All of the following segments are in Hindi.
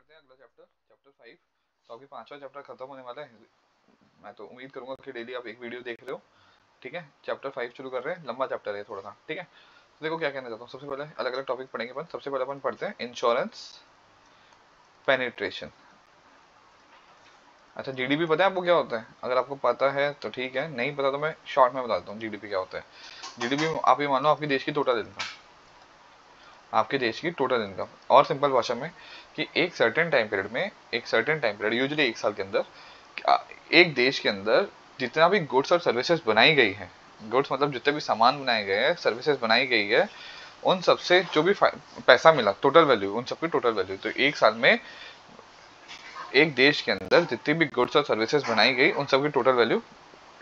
करते हैं अगला चैप्टर, चैप्टर 5। तो अभी 5वां चैप्टर खत्म होने वाला है। मैं तो उम्मीद करूंगा कि डेली आप एक वीडियो देख रहे हो। ठीक है, चैप्टर 5 शुरू कर रहे हैं, लंबा चैप्टर है थोड़ा सा। ठीक है, तो देखो क्या कहना चाहता हूँ। सबसे पहले अलग अलग टॉपिक पढ़ेंगे अपन। सबसे पहले अपन पढ़ते हैं इंश्योरेंस पेनिट्रेशन। अच्छा, जीडीपी पता है आपको क्या होता है? अगर आपको पता है तो ठीक है, नहीं पता तो मैं शॉर्ट में बता देता हूँ जीडीपी क्या होता है। जीडीपी आप ये मान लो आपके देश की टोटल इनकम, आपके देश की टोटल इनकम। और सिंपल भाषा में कि एक सर्टेन टाइम पीरियड में, एक सर्टेन टाइम पीरियड यूजुअली एक साल के अंदर, एक देश के अंदर जितना भी गुड्स और सर्विसेज बनाई गई है, गुड्स मतलब जितने भी सामान बनाए गए हैं, सर्विसेज बनाई गई है, उन सबसे जो भी पैसा मिला, टोटल वैल्यू, उन सबकी टोटल वैल्यू। तो एक साल में एक देश के अंदर जितनी भी गुड्स और सर्विसेज बनाई गई, उन सबकी टोटल वैल्यू,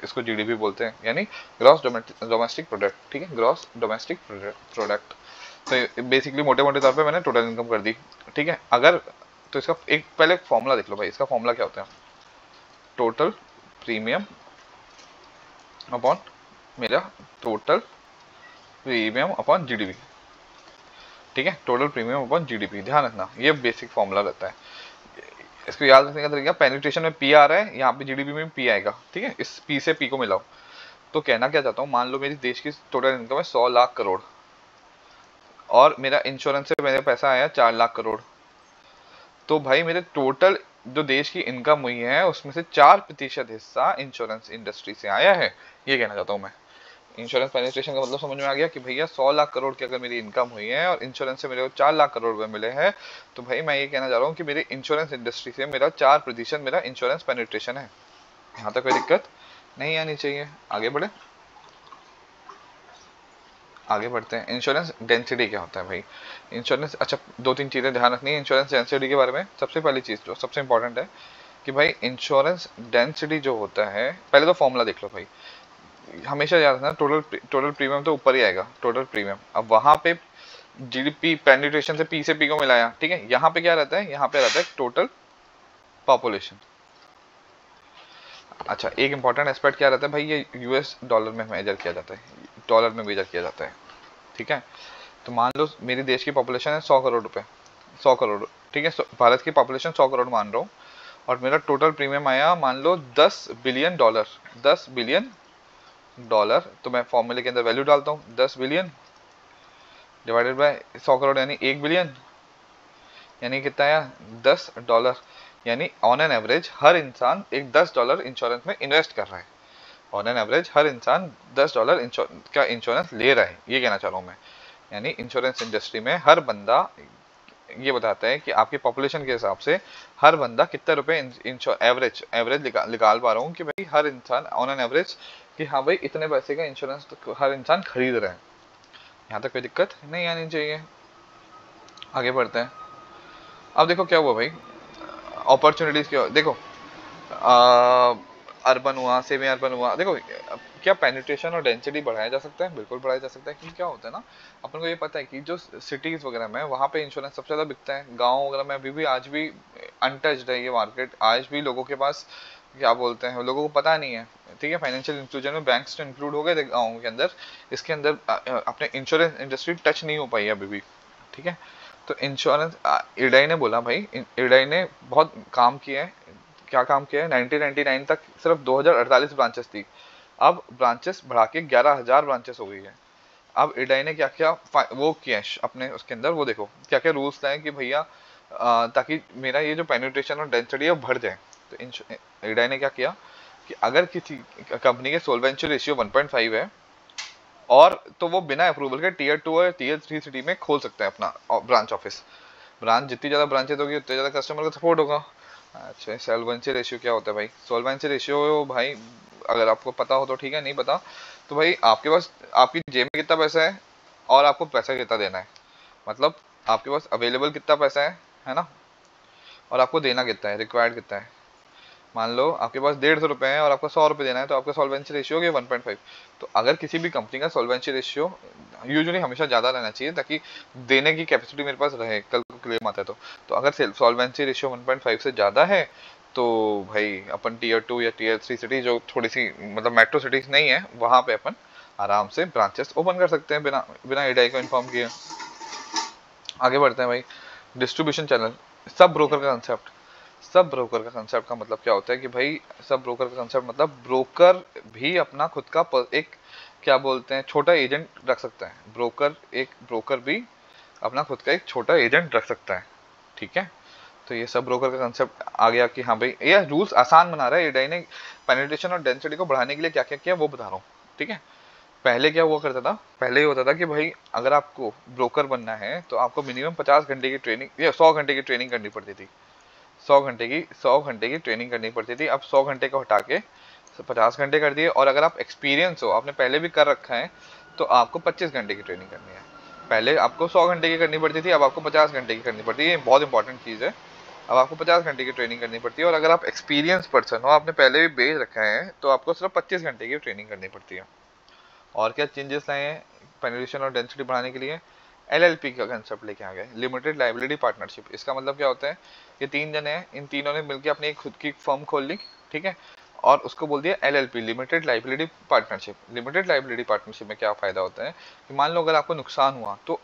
इसको जीडीपी बोलते हैं, यानी ग्रॉस डोमेस्टिक प्रोडक्ट। ठीक है, ग्रॉस डोमेस्टिक प्रोडक्ट। तो बेसिकली मोटे मोटे तौर पे मैंने टोटल इनकम कर दी। ठीक है, अगर तो इसका एक पहले फॉर्मूला देख लो भाई। इसका फॉर्मूला क्या होता है? टोटल प्रीमियम अपॉन मेरा टोटल प्रीमियम अपॉन जीडीपी। ठीक है, टोटल प्रीमियम अपॉन जीडीपी, ध्यान रखना ये बेसिक फॉर्मूला रहता है। इसको याद रखने का तरीका, पेनिट्रेशन में पी आ रहा है, यहाँ पे जीडीपी में पी आएगा। ठीक है, इस पी से पी को मिलाओ। तो कहना क्या चाहता हूँ, मान लो मेरी देश की टोटल इनकम है 100 लाख करोड़, और मेरा इंश्योरेंस से मेरा पैसा आया 4 लाख करोड़। तो भाई मेरे टोटल जो देश की इनकम हुई है, उसमें से 4% हिस्सा इंश्योरेंस इंडस्ट्री से आया है। ये कहना चाहता हूँ मैं। इंश्योरेंस पेनिट्रेशन का मतलब समझ में आ गया कि भैया 100 लाख करोड़ की अगर मेरी इनकम हुई है और इंश्योरेंस से मेरे को 4 लाख करोड़ रुपए मिले हैं, तो भाई मैं ये कहना चाह रहा हूँ कि मेरी इंश्योरेंस इंडस्ट्री से मेरा 4% मेरा इंश्योरेंस पेनिट्रेशन है। यहाँ तक कोई दिक्कत नहीं आनी चाहिए। आगे बढ़े, आगे बढ़ते हैं। इंश्योरेंस डेंसिटी क्या होता है भाई? इंश्योरेंस, अच्छा, दो तीन चीज़ें ध्यान रखनी है इंश्योरेंस डेंसिटी के बारे में। सबसे पहली चीज़ जो सबसे इंपॉर्टेंट है कि भाई इंश्योरेंस डेंसिटी जो होता है, पहले तो फॉर्मूला देख लो भाई। हमेशा याद रखना, टोटल प्रीमियम तो ऊपर ही आएगा, टोटल प्रीमियम। अब वहां पे जीडीपी पेनिट्रेशन से पी से पी को मिलाया। ठीक है, यहाँ पे क्या रहता है? यहाँ पे रहता है टोटल पॉपुलेशन। अच्छा, एक इंपॉर्टेंट एस्पेक्ट क्या रहता है भाई, ये यूएस डॉलर में मेजर किया जाता है, डॉलर में मेजर किया जाता है। ठीक है, तो मान लो मेरी देश की पॉपुलेशन है 100 करोड़ रुपए, 100 करोड़। ठीक है, भारत की पॉपुलेशन 100 करोड़ मान रहा हूँ, और मेरा टोटल प्रीमियम आया मान लो 10 बिलियन डॉलर, 10 बिलियन डॉलर। तो मैं फॉर्मूले के अंदर वैल्यू डालता हूँ, 10 बिलियन डिवाइडेड बाय 100 करोड़, यानी 1 बिलियन, यानी कितना आया? 10 डॉलर। यानी ऑन एन एवरेज हर इंसान एक 10 डॉलर इंश्योरेंस में इन्वेस्ट कर रहा है। ऑन एन एवरेज हर इंसान 10 डॉलर का इंश्योरेंस ले रहा है, ये कहना चाह रहा हूँ मैं। यानी इंश्योरेंस इंडस्ट्री में हर बंदा ये बताता है कि आपकी पॉपुलेशन के हिसाब से हर बंदा कितने रुपए एवरेज एवरेज निकाल पा रहा हूँ कि भाई हर इंसान ऑन एन एवरेज कि हाँ भाई इतने पैसे का इंश्योरेंस तो हर इंसान खरीद रहा है। यहाँ तक कोई दिक्कत नहीं आनी चाहिए। आगे बढ़ते हैं। अब देखो क्या हुआ भाई, अपॉर्चुनिटीज क्या देखो, अर्बन हुआ, सेमी अर्बन हुआ। देखो क्या पेनिट्रेशन और डेंसिटी बढ़ाया जा सकता है? बिल्कुल बढ़ाया जा सकता है। क्योंकि क्या होता है ना, अपन को ये पता है कि जो सिटीज वगैरह में, वहाँ पे इंश्योरेंस सबसे ज्यादा बिकता है। गाँव वगैरह में अभी भी आज भी अनटच्ड है ये मार्केट। आज भी लोगों के पास क्या बोलते हैं, लोगों को पता नहीं है। ठीक है, फाइनेंशियल इंक्लूजन में बैंक्स तो इंक्लूड हो गए थे गाँव के अंदर, इसके अंदर अपने इंश्योरेंस इंडस्ट्री टच नहीं हो पाई है अभी भी। ठीक है, तो इंश्योरेंस इडाई ने बोला भाई, इडाई ने बहुत काम किया है। क्या काम किया है? 1999 तक सिर्फ 2048 ब्रांचेस थी, अब ब्रांचेस बढ़ा के 11,000 ब्रांचेस हो गई है। अब इडाई ने क्या क्या वो किया है अपने उसके अंदर, वो देखो क्या क्या रूल्स लाए कि भैया ताकि मेरा ये जो पेनिट्रेशन और डेंसिटी है वो बढ़ जाए। तो इडाई ने क्या किया कि अगर किसी कंपनी के सोल्वेंसी रेशियो 1.5 है, और तो वो बिना अप्रूवल के टीयर 2 और टीयर 3 सिटी में खोल सकता है अपना ब्रांच ऑफिस। ब्रांच जितनी ज्यादा ब्रांचेज होगी उतने ज्यादा कस्टमर का सपोर्ट होगा। अच्छा, सॉल्वेंसी रेशियो क्या होता है भाई? सॉल्वेंसी रेशियो भाई अगर आपको पता हो तो ठीक है, नहीं पता तो भाई आपके पास, आपकी जेब में कितना पैसा है और आपको पैसा कितना देना है, मतलब आपके पास अवेलेबल कितना पैसा है ना, और आपको देना कितना है, रिक्वायर्ड कितना है। मान लो आपके पास 150 रुपए है और आपको 100 रुपए देना है, तो आपका सॉल्वेंसी रेशियो हो 1.5। तो अगर किसी भी कंपनी का सॉल्वेंसी रेशियो यूजुअली हमेशा ज्यादा रहना चाहिए ताकि देने की कैपेसिटी मेरे पास रहे, कल को क्लेम आता है तो अगर सॉल्वेंसी रेशियो 1.5 से ज्यादा है तो भाई अपन टीयर 2 या टीयर 3 सिटी जो थोड़ी सी मतलब मेट्रो सिटीज नहीं है, वहां पे अपन आराम से ब्रांचेस ओपन कर सकते हैं बिना बिना ईडीआई को इन्फॉर्म किए। आगे बढ़ते हैं भाई। डिस्ट्रीब्यूशन चैनल, सब ब्रोकर का कंसेप्ट, सब ब्रोकर का कंसेप्ट का मतलब क्या होता है कि भाई, सब ब्रोकर का कंसेप्ट मतलब ब्रोकर भी अपना खुद का एक क्या बोलते हैं छोटा एजेंट रख सकता है। ब्रोकर भी अपना खुद का एक छोटा एजेंट रख सकता है, ठीक है। तो ये सब ब्रोकर का कंसेप्ट आ गया कि हाँ भाई, ये रूल्स आसान बना रहा है एडीआई ने। पेनिट्रेशन और डेंसिटी को बढ़ाने के लिए क्या क्या किया वो बता रहा हूँ, ठीक है। पहले क्या हुआ करता था, पहले ये होता था कि भाई अगर आपको ब्रोकर बनना है तो आपको मिनिमम 50 घंटे की ट्रेनिंग या 100 घंटे की ट्रेनिंग करनी पड़ती थी। 100 घंटे की ट्रेनिंग करनी पड़ती थी। अब 100 घंटे को हटा के 50 घंटे कर दिए। और अगर आप एक्सपीरियंस हो, आपने पहले भी कर रखा है, तो आपको 25 घंटे की ट्रेनिंग करनी है। पहले आपको 100 घंटे की करनी पड़ती थी, अब आपको 50 घंटे की करनी पड़ती है। ये बहुत इंपॉर्टेंट चीज़ है। अब आपको 50 घंटे की ट्रेनिंग करनी पड़ती है। और अगर आप एक्सपीरियंस पर्सन हो, आपने पहले भी बेच रखा है, तो आपको सिर्फ 25 घंटे की ट्रेनिंग करनी पड़ती है। और क्या चेंजेस लाए हैं पेनिट्रेशन और डेंसिटी बढ़ाने के लिए? एलएलपी का कंसेप्ट लेके आ गए, लिमिटेड लाइबिलिटी पार्टनरशिप। इसका मतलब क्या होता है, ये 3 जने हैं, इन तीनों ने मिलकर अपनी एक खुद की फर्म खोल ली, ठीक है। और उसको बोल दिया LLP, limited liability partnership. Limited liability partnership में क्या फायदा होता है कि मान लो अगर आपको नुकसान हुआ, तो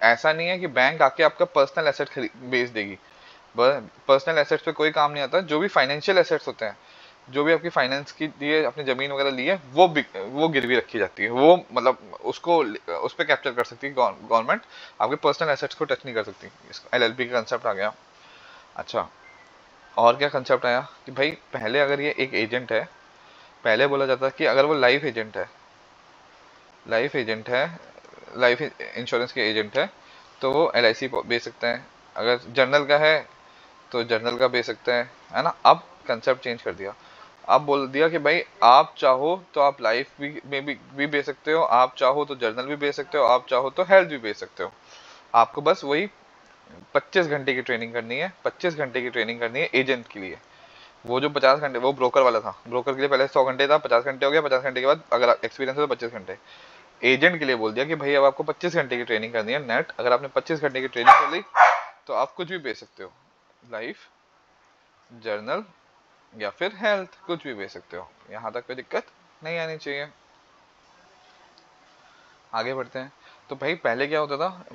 ऐसा नहीं है कि बैंक आके आपका पर्सनल एसेट खरीद बेच देगी। पर्सनल एसेट्स पे कोई काम नहीं आता। जो भी फाइनेंशियल एसेट्स होते हैं, जो भी आपकी फाइनेंस की लिए अपनी जमीन वगैरह ली है, वो गिरवी रखी जाती है। वो मतलब उसको उस पर कैप्चर कर सकती है गवर्नमेंट। आपके पर्सनल एसेट्स को टच नहीं कर सकती। इसको एलएलपी का कंसेप्ट आ गया। अच्छा, और क्या कंसेप्ट आया कि भाई पहले अगर ये एक एजेंट है, पहले बोला जाता है कि अगर वो लाइफ एजेंट है, लाइफ एजेंट है, लाइफ इंश्योरेंस के एजेंट है, तो वो एलआईसी बेच सकते हैं। अगर जर्नल का है तो जर्नल का बेच सकते हैं, है ना। अब कंसेप्ट चेंज कर दिया। अब बोल दिया कि भाई आप चाहो तो आप लाइफ भी बेच सकते हो, आप चाहो तो जर्नल भी बेच सकते हो, आप चाहो तो हेल्थ भी बेच सकते हो। आपको बस वही 25 घंटे की ट्रेनिंग करनी है। 25 घंटे की ट्रेनिंग करनी है एजेंट के लिए। वो जो 50 घंटे वो ब्रोकर वाला था, ब्रोकर के लिए पहले 100 घंटे था, 50 घंटे हो गया। 50 घंटे के बाद अगर एक्सपीरियंस है तो 25 घंटे। एजेंट के लिए बोल दिया कि भाई अब आपको 25 घंटे की ट्रेनिंग करनी है नेट। अगर आपने 25 घंटे की ट्रेनिंग कर ली, तो आप कुछ भी बेच सकते हो, लाइफ, जर्नल या फिर हेल्थ, कुछ भी बेच सकते हो। यहाँ तक कोई दिक्कत नहीं आनी चाहिए। आगे बढ़ते हैं। तो भाई पहले क्या होता था,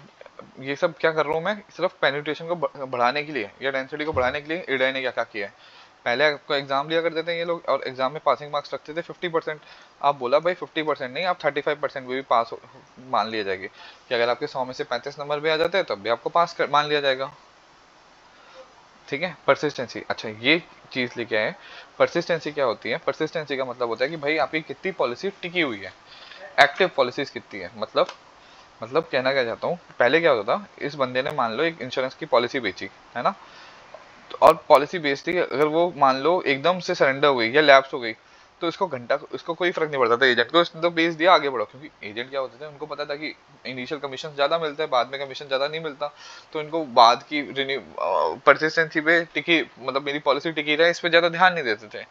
ये सब क्या कर रहा हूँ मैं, सिर्फ पेनिट्रेशन को बढ़ाने के लिए या डेंसिटी को बढ़ाने के लिए एडीआई ने क्या क्या किया है। पहले आपको एग्जाम लिया करते थे ये लोग, और एग्जाम में पासिंग मार्क्स रखते थे 50%। आप बोला भाई 50% नहीं, आप 35% में भी पास मान लिया जाएगी। कि अगर आपके 100 में से 35 नंबर भी आ जाते हैं, तब भी आपको पास मान लिया जाएगा, ठीक है। परसिस्टेंसी, अच्छा ये चीज लेके आए। परसिस्टेंसी क्या होती है? परसिस्टेंसी का मतलब होता है कि भाई आपकी कितनी पॉलिसी टिकी हुई है, एक्टिव पॉलिसीज कितनी है। मतलब कहना क्या चाहता हूँ, पहले क्या होता था, इस बंदे ने मान लो एक इंश्योरेंस की पॉलिसी बेची, है ना। तो और पॉलिसी बेचती, अगर वो मान लो एकदम से सरेंडर हो गई या लैप्स हो गई, तो इसको कोई फर्क नहीं पड़ता था एजेंट को। इसने तो बेच दिया, आगे बढ़ो। क्योंकि एजेंट क्या होते थे, उनको पता था कि इनिशियल कमीशन ज्यादा मिलते हैं, बाद में कमीशन ज्यादा नहीं मिलता। तो इनको बाद की रिन्यू परसिस्टेंसी पे टिकी, मतलब मेरी पॉलिसी टिकी रहे, इस पे ज्यादा ध्यान नहीं देते थे।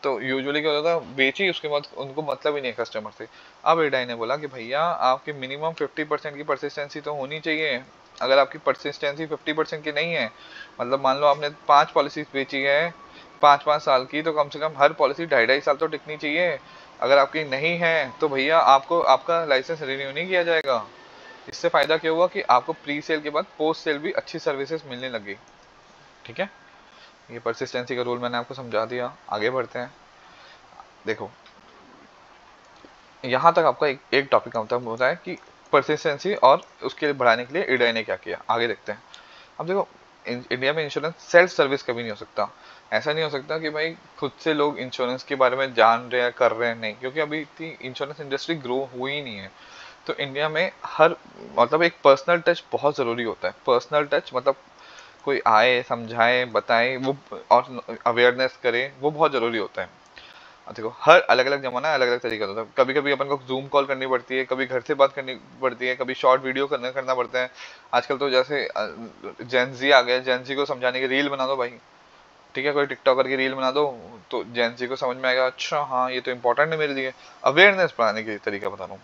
तो यूजुअली क्या होता था, बेची, उसके बाद उनको मतलब ही नहीं है कस्टमर से। अब एडाई ने बोला कि भैया आपकी मिनिमम 50% की परसिस्टेंसी तो होनी चाहिए। अगर आपकी परसिस्टेंसी 50% की नहीं है, मतलब मान लो आपने 5 पॉलिसीज बेची है 5-5 साल की, तो कम से कम हर पॉलिसी 2.5-2.5 साल तो टिकनी चाहिए। अगर आपकी नहीं है, तो भैया आपको आपका लाइसेंस रिन्यू नहीं किया जाएगा। इससे फायदा क्या हुआ कि आपको प्री सेल के बाद पोस्ट सेल भी अच्छी सर्विसेज मिलने लगी, ठीक है। ये परसिस्टेंसी का रूल मैंने आपको समझा दिया। आगे बढ़ते हैं। देखो, यहाँ तक आपका एक टॉपिक का मतलब होता है कि परसिस्टेंसी और उसके बढ़ाने के लिए एडीआई ने क्या किया। आगे देखते हैं। अब देखो, इंडिया में इंश्योरेंस सेल्फ सर्विस कभी नहीं हो सकता। ऐसा नहीं हो सकता कि भाई खुद से लोग इंश्योरेंस के बारे में जान रहे हैं, कर रहे हैं, नहीं। क्योंकि अभी इतनी इंश्योरेंस इंडस्ट्री ग्रो हुई ही नहीं है। तो इंडिया में हर मतलब एक पर्सनल टच बहुत ज़रूरी होता है। पर्सनल टच मतलब कोई आए, समझाए, बताए, वो और अवेयरनेस करे, वो बहुत ज़रूरी होता है। देखो, हर अलग अलग जमाना अलग अलग तरीका होता है। कभी कभी अपन को जूम कॉल करनी पड़ती है, कभी घर से बात करनी पड़ती है, कभी शॉर्ट वीडियो करना पड़ता है। आजकल तो जैसे जेंजी आ गया, जेंजी को समझाने की रील बना दो भाई, ठीक है। कोई टिकटॉकर की रील बना दो, तो जेंजी को समझ में आएगा, अच्छा हाँ ये तो इंपॉर्टेंट है मेरे लिए। अवेयरनेस बढ़ाने की तरीका बता रहा हूँ।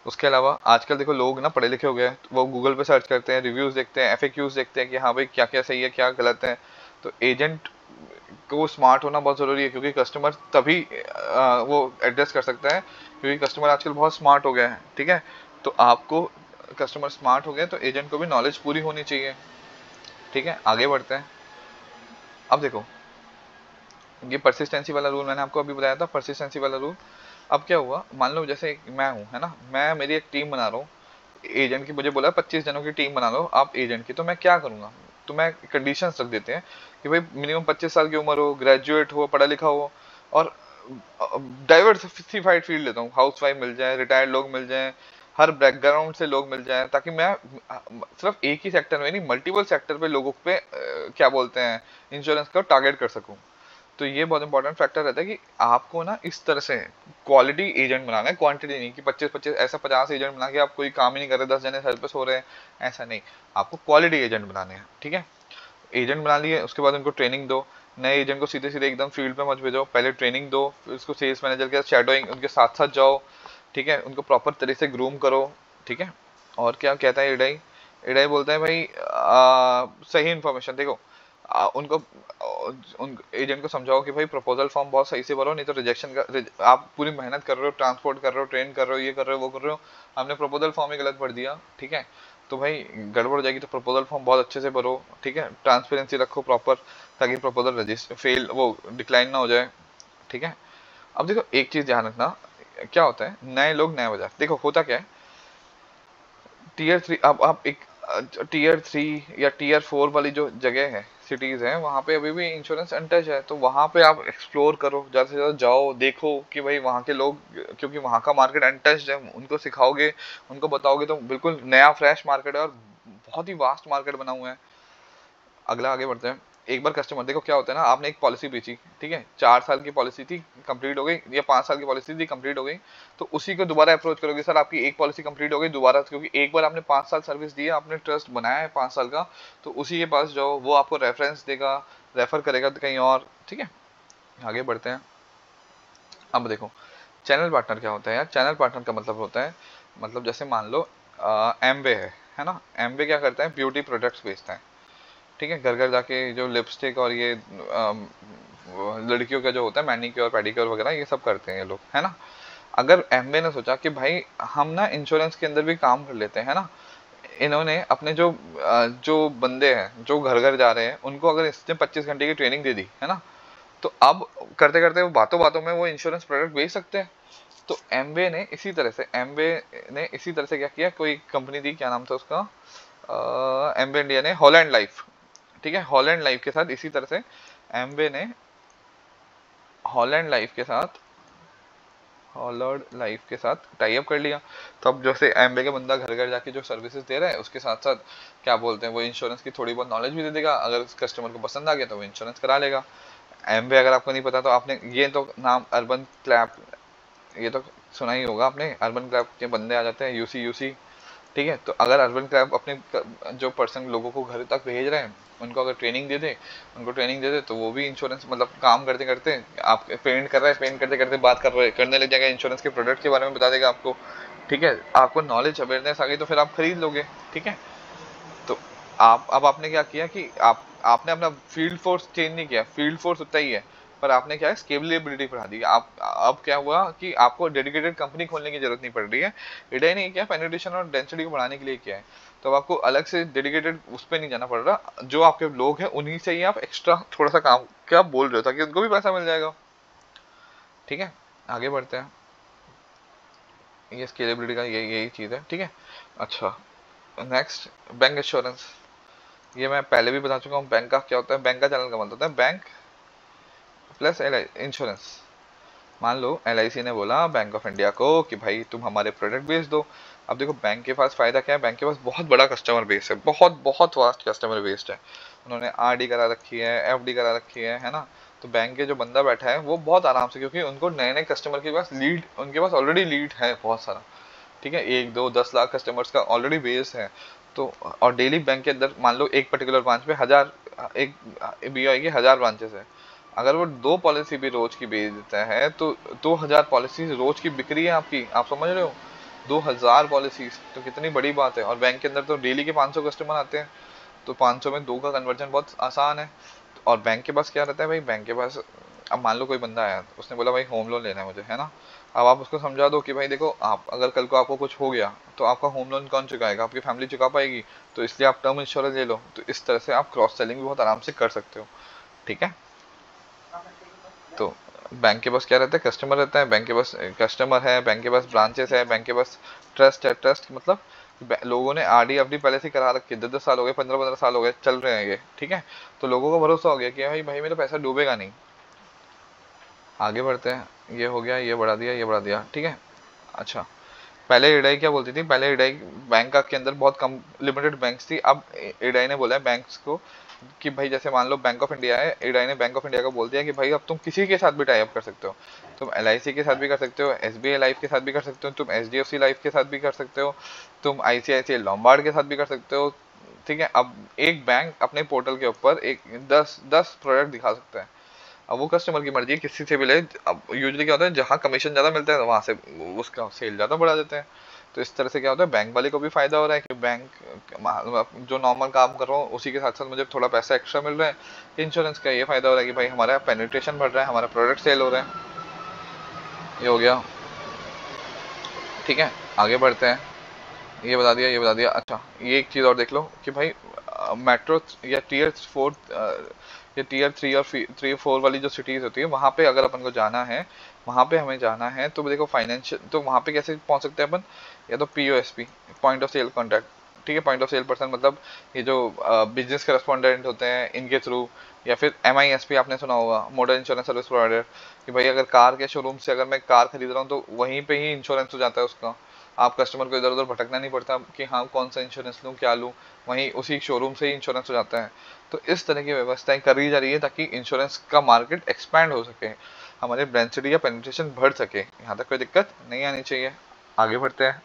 उसके अलावा आजकल देखो, लोग ना पढ़े लिखे हो गए हैं, तो वो गूगल पे सर्च करते हैं, रिव्यूज देखते हैं, एफएक्यूज देखते हैं कि हाँ भाई क्या क्या सही है, क्या गलत है। तो एजेंट को स्मार्ट होना बहुत जरूरी है, क्योंकि कस्टमर तभी वो एड्रेस कर सकता है, क्योंकि कस्टमर आजकल बहुत स्मार्ट हो गया है, ठीक है। तो आपको कस्टमर स्मार्ट हो गए, तो एजेंट को भी नॉलेज पूरी होनी चाहिए। ठीक है, आगे बढ़ते हैं। अब देखो, ये परसिस्टेंसी वाला रूल मैंने आपको अभी बताया था, परसिस्टेंसी वाला रूल। अब क्या हुआ, मान लो जैसे मैं हूँ, है ना, मैं मेरी एक टीम बना रहा हूँ एजेंट की, मुझे बोला 25 जनों की टीम बना लो आप एजेंट की, तो मैं क्या करूंगा, तो मैं कंडीशंस रख देते हैं कि भाई मिनिमम 25 साल की उम्र हो, ग्रेजुएट हो, पढ़ा लिखा हो, और डाइवर्सिफाइड फील्ड लेता हूँ, हाउस वाइफ मिल जाए, रिटायर्ड लोग मिल जाए, हर बैकग्राउंड से लोग मिल जाए, ताकि मैं सिर्फ एक ही सेक्टर में नहीं, मल्टीपल सेक्टर पे लोगों पे क्या बोलते हैं, इंश्योरेंस का टारगेट कर सकूं। तो ये बहुत इंपॉर्टेंट फैक्टर रहता है कि आपको ना इस तरह से क्वालिटी एजेंट बनाना है, क्वांटिटी नहीं कि 25-25 ऐसा 50 एजेंट बना के आप कोई काम ही नहीं कर रहे, 10 जने सर पे सो रहे हैं, ऐसा नहीं। आपको क्वालिटी एजेंट बनाने हैं, ठीक है। एजेंट बना लिए, उसके बाद उनको ट्रेनिंग दो। नए एजेंट को सीधे सीधे एकदम फील्ड पे मत भेजो, पहले ट्रेनिंग दो, फिर उसको सेल्स मैनेजर के साथ शैडोइंग उनके साथ साथ जाओ, ठीक है, उनको प्रॉपर तरीके से ग्रूम करो, ठीक है। और क्या कहता है इडाई, इडाई बोलता है भाई सही इन्फॉर्मेशन देखो, उनको उन एजेंट को समझाओ कि भाई प्रपोजल फॉर्म बहुत सही से भरो, नहीं तो रिजेक्शन का आप पूरी मेहनत कर रहे हो, ट्रांसपोर्ट कर रहे हो, ट्रेन कर रहे हो, ये कर रहे हो, वो कर रहे हो, आपने प्रपोजल फॉर्म ही गलत भर दिया, ठीक है, तो भाई गड़बड़ हो जाएगी। तो प्रपोजल फॉर्म बहुत अच्छे से भरो, ठीक है, ट्रांसपेरेंसी रखो प्रॉपर, ताकि प्रपोजल रजिस्टर फेल वो डिक्लाइन ना हो जाए, ठीक है। अब देखो एक चीज ध्यान रखना, क्या होता है, नए लोग नया बाजार, देखो होता क्या है, टीयर 3, अब आप एक टीयर 3 या टीयर 4 वाली जो जगह है, सिटीज हैं, वहां पे अभी भी इंश्योरेंस अनटच है, तो वहां पे आप एक्सप्लोर करो, ज्यादा से ज्यादा जाओ, देखो कि भाई वहां के लोग, क्योंकि वहां का मार्केट अनटच्ड है, उनको सिखाओगे, उनको बताओगे तो बिल्कुल नया फ्रेश मार्केट है, और बहुत ही वास्ट मार्केट बना हुआ है। अगला आगे बढ़ते हैं। एक बार कस्टमर, देखो क्या होता है ना, आपने एक पॉलिसी बेची, ठीक है, 4 साल की पॉलिसी थी, कंप्लीट हो गई, या 5 साल की पॉलिसी थी, कंप्लीट हो गई, तो उसी को दोबारा अप्रोच करोगे, सर आपकी एक पॉलिसी कंप्लीट हो गई दोबारा, क्योंकि एक बार आपने 5 साल सर्विस दी है, आपने ट्रस्ट बनाया है 5 साल का, तो उसी के पास जाओ, वो आपको रेफरेंस देगा, रेफर करेगा कहीं और, ठीक है। आगे बढ़ते हैं। अब देखो चैनल पार्टनर क्या होता है यार, चैनल पार्टनर का मतलब होता है, मतलब जैसे मान लो एमवे है ना, एमवे क्या करता है, ब्यूटी प्रोडक्ट्स बेचता है, ठीक है, घर घर जाके जो लिपस्टिक और ये लड़कियों का जो होता है मैनिक्योर पेडिक्योर वगैरह, ये सब करते हैं ये लोग, है ना। अगर एमवे ने सोचा कि भाई हम ना इंश्योरेंस के अंदर भी काम कर लेते हैं ना, इन्होंने अपने जो बंदे हैं जो घर घर जा रहे हैं, उनको अगर इसने 25 घंटे की ट्रेनिंग दे दी, है ना, तो अब करते करते वो बातों बातों में वो इंश्योरेंस प्रोडक्ट बेच सकते हैं। तो एमवे ने इसी तरह से क्या किया, कोई कंपनी थी, क्या नाम था उसका, एमवे इंडिया ने हॉलैंड लाइफ, ठीक है, हॉलैंड लाइफ के साथ इसी तरह से एमवे ने हॉलैंड लाइफ के साथ हॉलैंड लाइफ के साथ टाई अप कर लिया। तो अब जैसे एमवे के बंदा घर घर जाके जो सर्विसेज दे रहा है, उसके साथ साथ क्या बोलते हैं, वो इंश्योरेंस की थोड़ी बहुत नॉलेज भी दे देगा, अगर कस्टमर को पसंद आ गया तो वो इंश्योरेंस करा लेगा। एमवे अगर आपको नहीं पता तो आपने ये तो नाम अर्बन क्लैप, ये तो सुना ही होगा आपने, अर्बन क्लैप के बंदे आ जाते हैं, यूसी यूसी, ठीक है। तो अगर अर्बन क्रैब अपने जो पर्सन लोगों को घर तक भेज रहे हैं, उनको अगर ट्रेनिंग दे दे, तो वो भी इंश्योरेंस मतलब काम करते करते, आप पेमेंट कर रहे हैं, पेमेंट करते करते बात करने लग जाएगा, इंश्योरेंस के प्रोडक्ट के बारे में बता देगा आपको, ठीक है। आपको नॉलेज अवेयरनेस आ गई तो फिर आप खरीद लोगे, ठीक है। तो आप अब आपने क्या किया कि आपने अपना फील्ड फोर्स चेंज नहीं किया, फील्ड फोर्स उतना ही है, पर आपने क्या है, स्केलेबिलिटी बढ़ा दी। आप अब क्या हुआ कि आपको डेडिकेटेड कंपनी खोलने की जरूरत नहीं पड़ रही है, इडा नहीं किया, पेनिट्रेशन और डेंसिटी को बढ़ाने के लिए किया है। तो अब आपको अलग से डेडिकेटेड उस पर नहीं जाना पड़ रहा, जो आपके लोग हैं उन्हीं से ही आप एक्स्ट्रा थोड़ा सा काम क्या बोल रहे हो, ताकि उनको भी पैसा मिल जाएगा, ठीक है। आगे बढ़ते हैं। ये स्केलेबिलिटी का यही चीज़ है, ठीक है। अच्छा, नेक्स्ट, बैंक इंश्योरेंस। ये मैं पहले भी बता चुका हूँ, बैंक का क्या होता है, बैंक का चैनल का मतलब होता है बैंक प्लस एल इंश्योरेंस। मान लो LIC ने बोला बैंक ऑफ इंडिया को कि भाई तुम हमारे प्रोडक्ट बेच दो। अब देखो बैंक के पास फायदा क्या है, बैंक के पास बहुत बड़ा कस्टमर बेस है, बहुत बहुत वास्ट कस्टमर बेस है। उन्होंने RD करा रखी है, FD करा रखी है ना। तो बैंक के जो बंदा बैठा है वो बहुत आराम से, क्योंकि उनको नए नए कस्टमर के पास लीड, उनके पास ऑलरेडी लीड है बहुत सारा, ठीक है, 1 2 10 लाख कस्टमर्स का ऑलरेडी बेस है। तो और डेली बैंक के अंदर मान लो एक पर्टिकुलर ब्रांच पे 1000, एक BOI की 1000 ब्रांचेस है, अगर वो 2 पॉलिसी भी रोज की बेच देता है, तो 2000 पॉलिसी रोज की बिक्री है आपकी, आप समझ रहे हो, 2000 पॉलिसी, तो कितनी बड़ी बात है। और बैंक के अंदर तो डेली के 500 कस्टमर आते हैं, तो 500 में 2 का कन्वर्जन बहुत आसान है। और बैंक के पास क्या रहता है भाई, बैंक के पास अब मान लो कोई बंदा आया, उसने बोला भाई होम लोन लेना है मुझे, है ना। अब आप उसको समझा दो कि भाई देखो, आप अगर कल को आपको कुछ हो गया तो आपका होम लोन कौन चुकाएगा, आपकी फैमिली चुका पाएगी, तो इसलिए आप टर्म इंश्योरेंस ले लो। तो इस तरह से आप क्रॉस सेलिंग भी बहुत आराम से कर सकते हो, ठीक है। तो बैंक के पास क्या रहता है, कस्टमर रहता है, बैंक के पास कस्टमर है, बैंक के पास ब्रांचेस है, बैंक के पास ट्रस्ट है। ट्रस्ट मतलब लोगों ने आरडी एफडी पहले से करा रखी है, 10-10 साल हो गए, 15-15 साल हो गए, चल रहे हैं ये, ठीक है। तो लोगों को भरोसा हो गया कि भाई भाई मेरा पैसा डूबेगा नहीं। आगे बढ़ते हैं, ये हो गया, ये बढ़ा दिया, ये बढ़ा दिया, ठीक है। अच्छा, पहले इडाई क्या बोलती थी, पहले इडाई बैंक के अंदर बहुत कम लिमिटेड बैंक्स थी। अब इडाई ने बोला है बैंक्स को कि भाई जैसे मान लो बैंक ऑफ इंडिया है, इडाई ने बैंक ऑफ इंडिया को बोल दिया कि भाई अब तुम किसी के साथ भी टाई अप कर सकते हो। तुम एलआईसी के साथ भी कर सकते हो, एसबीआई लाइफ के साथ भी कर सकते हो, तुम एचडीएफसी लाइफ के साथ भी कर सकते हो, तुम आईसीआईसीआई लॉम्बार्ड के साथ भी कर सकते हो, ठीक है। अब एक बैंक अपने पोर्टल के ऊपर एक 10 प्रोडक्ट दिखा सकता है। अब वो कस्टमर की मर्जी है किसी से भी ले। अब यूजुअली क्या होता है, जहाँ कमीशन ज़्यादा मिलता है वहाँ से उसका सेल ज़्यादा बढ़ा देते हैं। तो इस तरह से क्या होता है, बैंक वाले को भी फायदा हो रहा है कि बैंक जो नॉर्मल काम कर रहा हूँ उसी के साथ साथ मुझे थोड़ा पैसा एक्स्ट्रा मिल रहा है। इंश्योरेंस का ये फायदा हो रहा है कि भाई हमारा पेनिट्रेशन बढ़ रहा है, हमारा प्रोडक्ट सेल हो रहा है। ये हो गया, ठीक है। आगे बढ़ते हैं, ये बता दिया, ये बता दिया। अच्छा, ये एक चीज़ और देख लो कि भाई मेट्रो या टीयर 4 या टीयर 3 और 3 4 वाली जो सिटीज़ होती है, वहाँ पे अगर अपन को जाना है, वहाँ पे हमें जाना है तो देखो फाइनेंशियल, तो वहाँ पे कैसे पहुँच सकते हैं अपन, या तो POSP, point of cell contact, ठीक है। पॉइंट ऑफ सेल पर्सन मतलब ये जो बिजनेस करस्पॉन्डेंट होते हैं इनके थ्रू, या फिर एमआईएसपी आपने सुना होगा, मोटर इंश्योरेंस सर्विस प्रोवाइडर, कि भाई अगर कार के शोरूम से अगर मैं कार खरीद रहा हूँ तो वहीं पे ही इंश्योरेंस हो जाता है उसका। आप कस्टमर को इधर उधर भटकना नहीं पड़ता कि हाँ कौन सा इंश्योरेंस लूँ, क्या लूँ, वहीं उसी शोरूम से ही इंश्योरेंस हो जाता है। तो इस तरह की व्यवस्थाएं करी जा रही है ताकि इंश्योरेंस का मार्केट एक्सपैंड हो सके, हमारे ब्रांड सिटी या पेनिट्रेशन बढ़ सके। यहाँ तक कोई दिक्कत नहीं आनी चाहिए। आगे बढ़ते हैं।